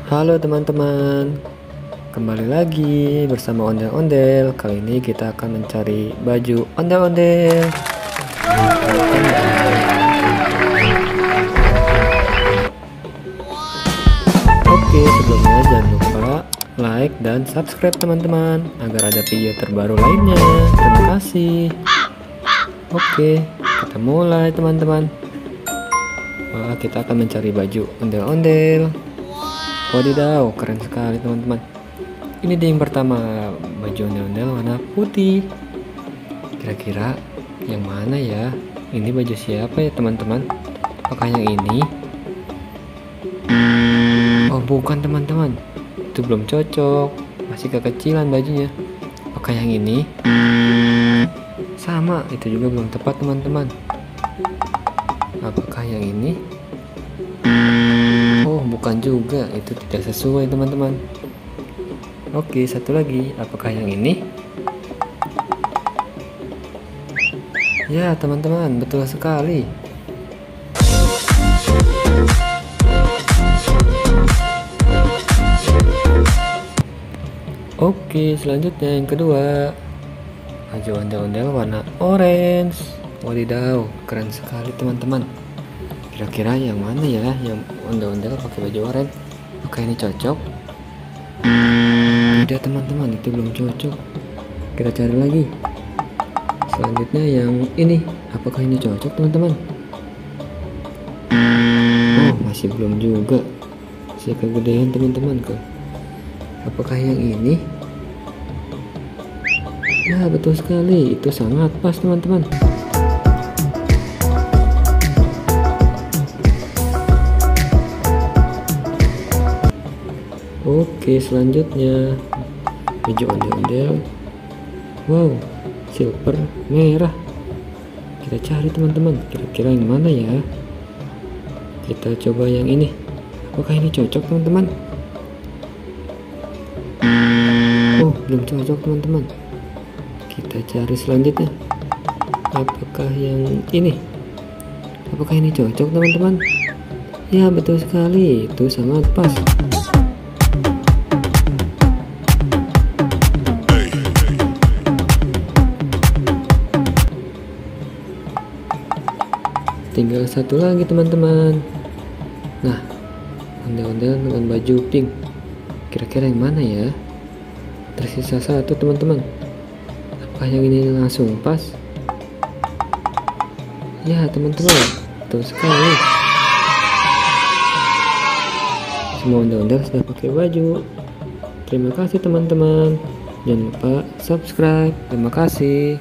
Halo teman-teman, kembali lagi bersama Ondel-Ondel. Kali ini kita akan mencari baju ondel-ondel. Oke, sebelumnya jangan lupa like dan subscribe teman-teman, agar ada video terbaru lainnya. Terima kasih. Oke, kita mulai teman-teman. Wah, kita akan mencari baju ondel-ondel. Wadidaw, keren sekali teman-teman. Ini dia yang pertama, baju ondel-ondel warna putih. Kira-kira yang mana ya? Ini baju siapa ya teman-teman? Apakah yang ini? Oh bukan teman-teman, itu belum cocok, masih kekecilan bajunya. Apakah yang ini? Sama, itu juga belum tepat teman-teman. Apakah yang ini? Oh bukan juga, itu tidak sesuai teman-teman. Oke, satu lagi, apakah yang ini? Ya teman-teman, betul sekali. Oke, selanjutnya yang kedua, baju ondel-ondel warna orange. Wadidaw, keren sekali teman-teman. Kira-kira yang mana ya yang ondel-ondel pakai baju oranye? Apakah ini cocok? Tidak teman-teman, itu belum cocok. Kita cari lagi. Selanjutnya yang ini, apakah ini cocok teman-teman? Oh masih belum juga, masih kegedean teman-teman ke. Apakah yang ini? Ya betul sekali, itu sangat pas teman-teman. Oke, selanjutnya baju ondel-ondel. Wow, silver merah. Kita cari teman-teman, kira-kira yang mana ya? Kita coba yang ini. Apakah ini cocok teman-teman? Oh, belum cocok teman-teman. Kita cari selanjutnya. Apakah yang ini? Apakah ini cocok teman-teman? Ya betul sekali, itu sangat pas. Tinggal satu lagi teman-teman. Nah, ondel-ondel dengan baju pink. Kira-kira yang mana ya? Tersisa satu teman-teman. Apakah yang ini langsung pas? Ya teman-teman, betul sekali. Semua ondel-ondel sudah pakai baju. Terima kasih teman-teman. Jangan lupa subscribe. Terima kasih.